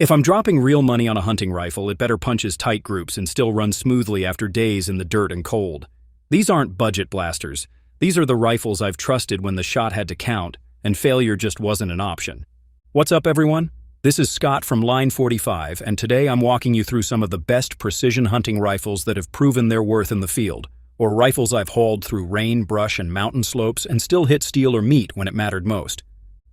If I'm dropping real money on a hunting rifle, it better punches tight groups and still run smoothly after days in the dirt and cold. These aren't budget blasters. These are the rifles I've trusted when the shot had to count, and failure just wasn't an option. What's up, everyone? This is Scott from Line 45, and today I'm walking you through some of the best precision hunting rifles that have proven their worth in the field, or rifles I've hauled through rain, brush, and mountain slopes and still hit steel or meat when it mattered most.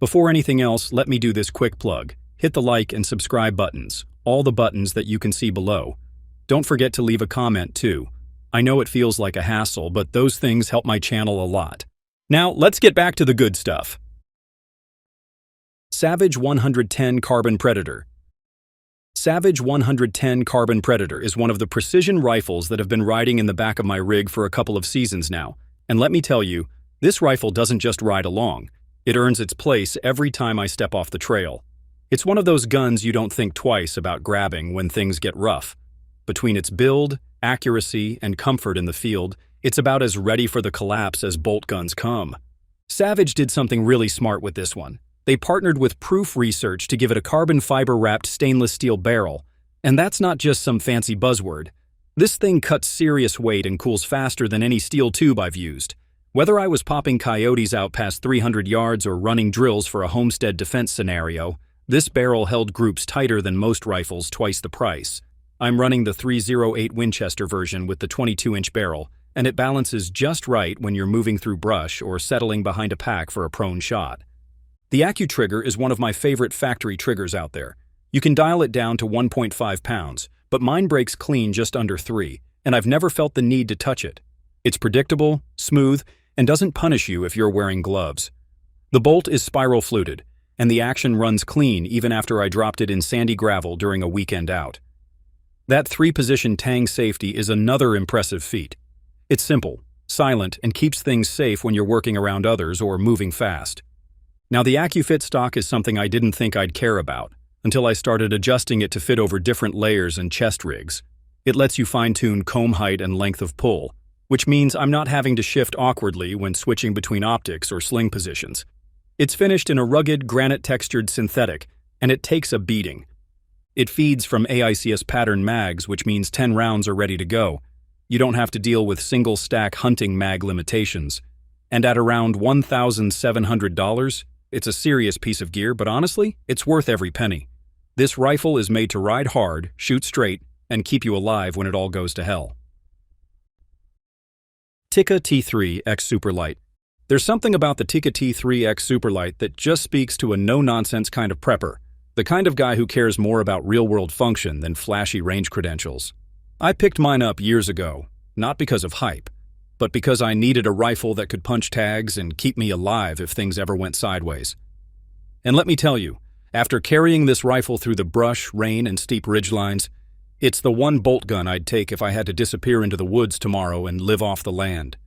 Before anything else, let me do this quick plug. Hit the like and subscribe buttons, all the buttons that you can see below. Don't forget to leave a comment too. I know it feels like a hassle, but those things help my channel a lot. Now, let's get back to the good stuff. Savage 110 Carbon Predator. Savage 110 Carbon Predator is one of the precision rifles that have been riding in the back of my rig for a couple of seasons now. And let me tell you, this rifle doesn't just ride along. It earns its place every time I step off the trail. It's one of those guns you don't think twice about grabbing when things get rough. Between its build, accuracy, and comfort in the field, it's about as ready for the collapse as bolt guns come. Savage did something really smart with this one. They partnered with Proof Research to give it a carbon fiber-wrapped stainless steel barrel. And that's not just some fancy buzzword. This thing cuts serious weight and cools faster than any steel tube I've used. Whether I was popping coyotes out past 300 yards or running drills for a homestead defense scenario, this barrel held groups tighter than most rifles twice the price. I'm running the 308 Winchester version with the 22-inch barrel, and it balances just right when you're moving through brush or settling behind a pack for a prone shot. The AccuTrigger is one of my favorite factory triggers out there. You can dial it down to 1.5 pounds, but mine breaks clean just under 3, and I've never felt the need to touch it. It's predictable, smooth, and doesn't punish you if you're wearing gloves. The bolt is spiral fluted, and the action runs clean even after I dropped it in sandy gravel during a weekend out. That 3-position tang safety is another impressive feat. It's simple, silent, and keeps things safe when you're working around others or moving fast. Now, the AccuFit stock is something I didn't think I'd care about until I started adjusting it to fit over different layers and chest rigs. It lets you fine-tune comb height and length of pull, which means I'm not having to shift awkwardly when switching between optics or sling positions. It's finished in a rugged, granite-textured synthetic, and it takes a beating. It feeds from AICS pattern mags, which means 10 rounds are ready to go. You don't have to deal with single-stack hunting mag limitations. And at around $1,700, it's a serious piece of gear, but honestly, it's worth every penny. This rifle is made to ride hard, shoot straight, and keep you alive when it all goes to hell. Tikka T3X Superlite. There's something about the Tikka T3X Superlite that just speaks to a no-nonsense kind of prepper, the kind of guy who cares more about real-world function than flashy range credentials. I picked mine up years ago, not because of hype, but because I needed a rifle that could punch tags and keep me alive if things ever went sideways. And let me tell you, after carrying this rifle through the brush, rain, and steep ridgelines, it's the one bolt gun I'd take if I had to disappear into the woods tomorrow and live off the land.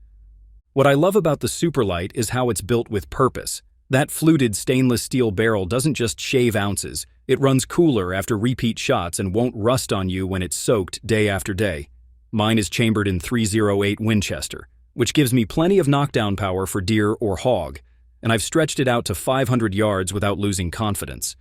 What I love about the Superlite is how it's built with purpose. That fluted stainless steel barrel doesn't just shave ounces, it runs cooler after repeat shots and won't rust on you when it's soaked day after day. Mine is chambered in 308 Winchester, which gives me plenty of knockdown power for deer or hog, and I've stretched it out to 500 yards without losing confidence.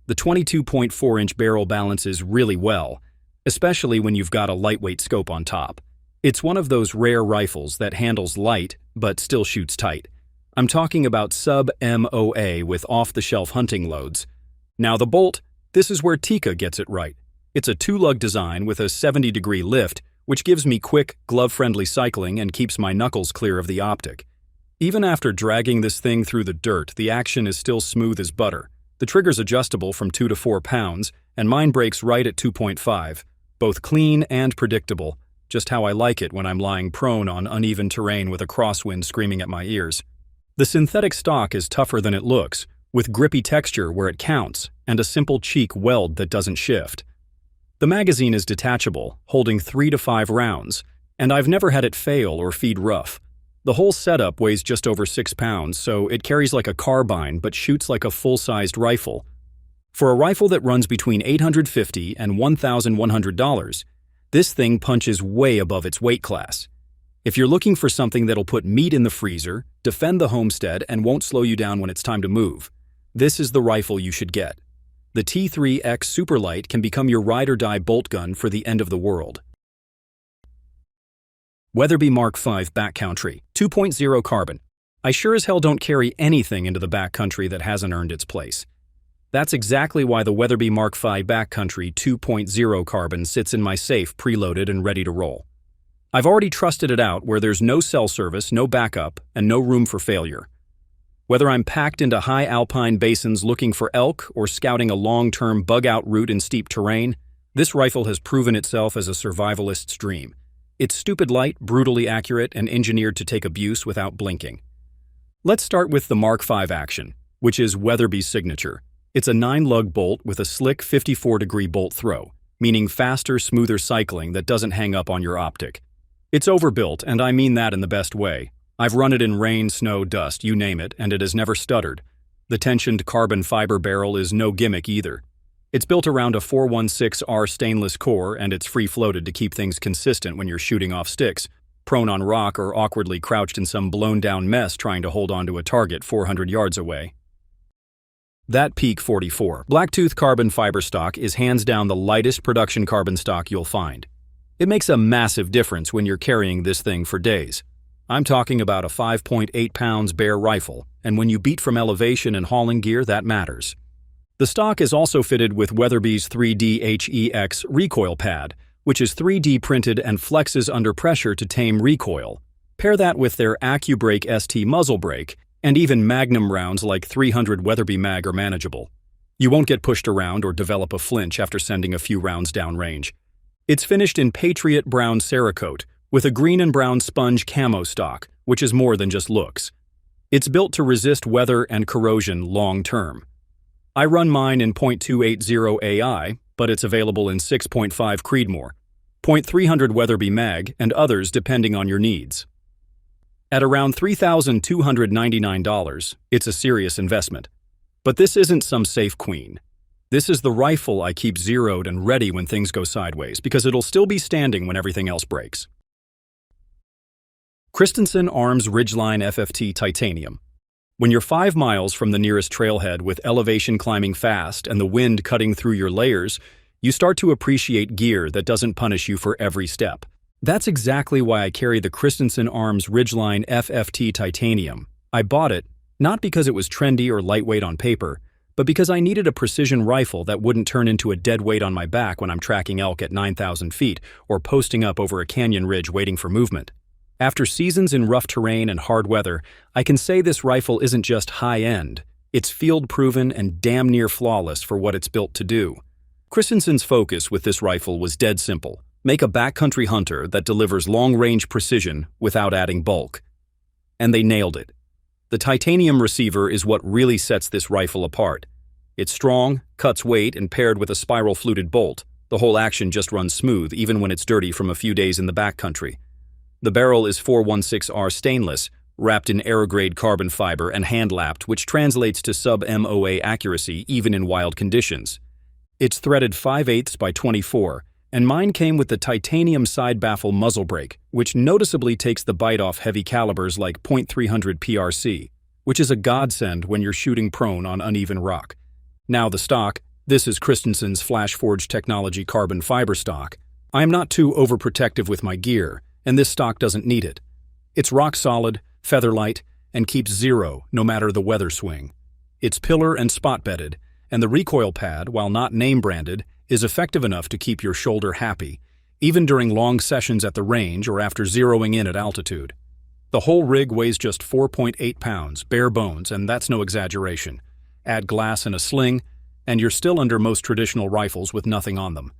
The 22.4-inch barrel balances really well, especially when you've got a lightweight scope on top. It's one of those rare rifles that handles light, but still shoots tight. I'm talking about sub-MOA with off-the-shelf hunting loads. Now the bolt, this is where Tikka gets it right. It's a 2-lug design with a 70-degree lift, which gives me quick, glove-friendly cycling and keeps my knuckles clear of the optic. Even after dragging this thing through the dirt, the action is still smooth as butter. The trigger's adjustable from 2 to 4 pounds, and mine breaks right at 2.5, both clean and predictable. Just how I like it when I'm lying prone on uneven terrain with a crosswind screaming at my ears. The synthetic stock is tougher than it looks, with grippy texture where it counts, and a simple cheek weld that doesn't shift. The magazine is detachable, holding 3 to 5 rounds, and I've never had it fail or feed rough. The whole setup weighs just over 6 pounds, so it carries like a carbine but shoots like a full-sized rifle. For a rifle that runs between $850 and $1,100, this thing punches way above its weight class. If you're looking for something that'll put meat in the freezer, defend the homestead, and won't slow you down when it's time to move, this is the rifle you should get. The T3X Superlite can become your ride-or-die bolt gun for the end of the world. Weatherby Mark V Backcountry 2.0 Carbon. I sure as hell don't carry anything into the backcountry that hasn't earned its place. That's exactly why the Weatherby Mark V Backcountry 2.0 Carbon sits in my safe preloaded and ready to roll. I've already trusted it out where there's no cell service, no backup, and no room for failure. Whether I'm packed into high alpine basins looking for elk or scouting a long-term bug-out route in steep terrain, this rifle has proven itself as a survivalist's dream. It's stupid light, brutally accurate, and engineered to take abuse without blinking. Let's start with the Mark V action, which is Weatherby's signature. It's a 9-lug bolt with a slick 54-degree bolt throw, meaning faster, smoother cycling that doesn't hang up on your optic. It's overbuilt, and I mean that in the best way. I've run it in rain, snow, dust, you name it, and it has never stuttered. The tensioned carbon fiber barrel is no gimmick either. It's built around a 416R stainless core, and it's free-floated to keep things consistent when you're shooting off sticks, prone on rock or awkwardly crouched in some blown-down mess trying to hold onto a target 400 yards away. That Peak 44 Blacktooth carbon fiber stock is hands down the lightest production carbon stock you'll find. It makes a massive difference when you're carrying this thing for days. I'm talking about a 5.8 pounds bare rifle, and when you beat from elevation and hauling gear, that matters. The stock is also fitted with Weatherby's 3D HEX recoil pad, which is 3D printed and flexes under pressure to tame recoil. Pair that with their AccuBrake ST muzzle brake, and even Magnum rounds like 300 Weatherby mag are manageable. You won't get pushed around or develop a flinch after sending a few rounds downrange. It's finished in Patriot Brown Cerakote, with a green and brown sponge camo stock, which is more than just looks. It's built to resist weather and corrosion long-term. I run mine in .280 AI, but it's available in 6.5 Creedmoor, .300 Weatherby mag, and others depending on your needs. At around $3,299, it's a serious investment. But this isn't some safe queen. This is the rifle I keep zeroed and ready when things go sideways, because it'll still be standing when everything else breaks. Christensen Arms Ridgeline FFT Titanium. When you're 5 miles from the nearest trailhead with elevation climbing fast and the wind cutting through your layers, you start to appreciate gear that doesn't punish you for every step. That's exactly why I carry the Christensen Arms Ridgeline FFT Titanium. I bought it, not because it was trendy or lightweight on paper, but because I needed a precision rifle that wouldn't turn into a dead weight on my back when I'm tracking elk at 9,000 feet or posting up over a canyon ridge waiting for movement. After seasons in rough terrain and hard weather, I can say this rifle isn't just high-end. It's field-proven and damn near flawless for what it's built to do. Christensen's focus with this rifle was dead simple. Make a backcountry hunter that delivers long-range precision without adding bulk. And they nailed it. The titanium receiver is what really sets this rifle apart. It's strong, cuts weight, and paired with a spiral-fluted bolt, the whole action just runs smooth even when it's dirty from a few days in the backcountry. The barrel is 416R stainless, wrapped in aerograde carbon fiber and hand-lapped, which translates to sub-MOA accuracy even in wild conditions. It's threaded 5/8 by 24, and mine came with the titanium side baffle muzzle brake, which noticeably takes the bite off heavy calibers like .300 PRC, which is a godsend when you're shooting prone on uneven rock. Now the stock. This is Christensen's Flash Forge Technology carbon fiber stock. I am not too overprotective with my gear, and this stock doesn't need it. It's rock solid, feather light, and keeps zero no matter the weather swing. It's pillar and spot bedded, and the recoil pad, while not name branded, is effective enough to keep your shoulder happy, even during long sessions at the range or after zeroing in at altitude. The whole rig weighs just 4.8 pounds, bare bones, and that's no exaggeration. Add glass and a sling, and you're still under most traditional rifles with nothing on them.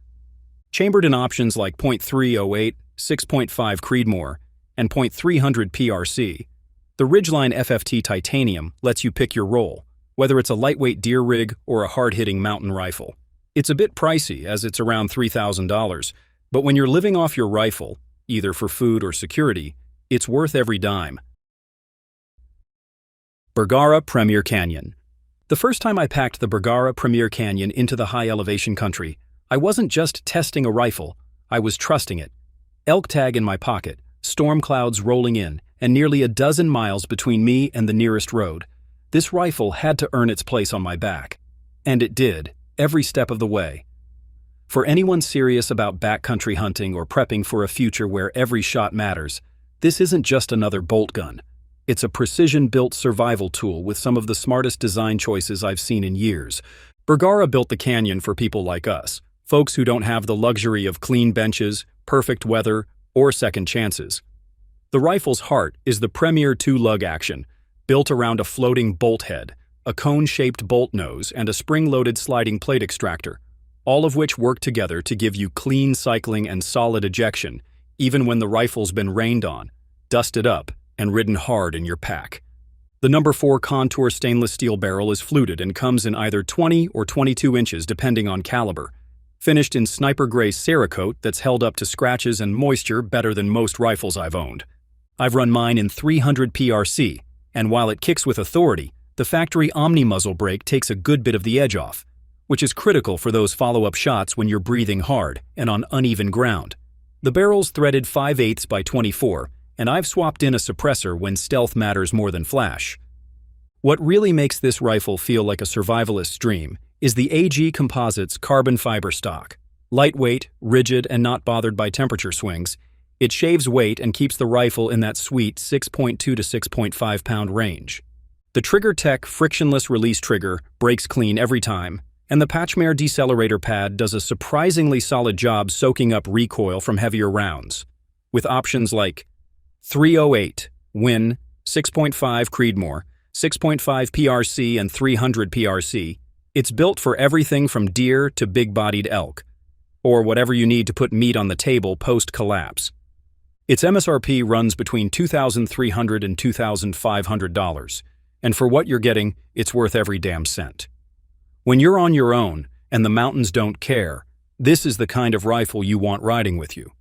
Chambered in options like .308, 6.5 Creedmoor, and .300 PRC, the Ridgeline FFT Titanium lets you pick your role, whether it's a lightweight deer rig or a hard-hitting mountain rifle. It's a bit pricey, as it's around $3,000, but when you're living off your rifle, either for food or security, it's worth every dime. Bergara Premier Canyon. The first time I packed the Bergara Premier Canyon into the high-elevation country, I wasn't just testing a rifle, I was trusting it. Elk tag in my pocket, storm clouds rolling in, and nearly a dozen miles between me and the nearest road. This rifle had to earn its place on my back. And it did. every step of the way. For anyone serious about backcountry hunting or prepping for a future where every shot matters, this isn't just another bolt gun. It's a precision-built survival tool with some of the smartest design choices I've seen in years. Bergara built the Canyon for people like us, folks who don't have the luxury of clean benches, perfect weather, or second chances. The rifle's heart is the premier two-lug action, built around a floating bolt head, a cone-shaped bolt nose, and a spring-loaded sliding plate extractor, all of which work together to give you clean cycling and solid ejection, even when the rifle's been rained on, dusted up, and ridden hard in your pack. The No. 4 contour stainless steel barrel is fluted and comes in either 20 or 22 inches depending on caliber, finished in sniper gray Cerakote that's held up to scratches and moisture better than most rifles I've owned. I've run mine in 300 PRC, and while it kicks with authority, the factory Omni muzzle brake takes a good bit of the edge off, which is critical for those follow-up shots when you're breathing hard and on uneven ground. The barrel's threaded 5/8 by 24, and I've swapped in a suppressor when stealth matters more than flash. What really makes this rifle feel like a survivalist's dream is the AG Composites carbon fiber stock. Lightweight, rigid, and not bothered by temperature swings, it shaves weight and keeps the rifle in that sweet 6.2 to 6.5 pound range. The Trigger Tech frictionless release trigger breaks clean every time, and the Patchmare decelerator pad does a surprisingly solid job soaking up recoil from heavier rounds. With options like 308, Win, 6.5 Creedmoor, 6.5 PRC, and 300 PRC, it's built for everything from deer to big-bodied elk, or whatever you need to put meat on the table post-collapse. Its MSRP runs between $2,300 and $2,500, and for what you're getting, it's worth every damn cent. When you're on your own and the mountains don't care, this is the kind of rifle you want riding with you.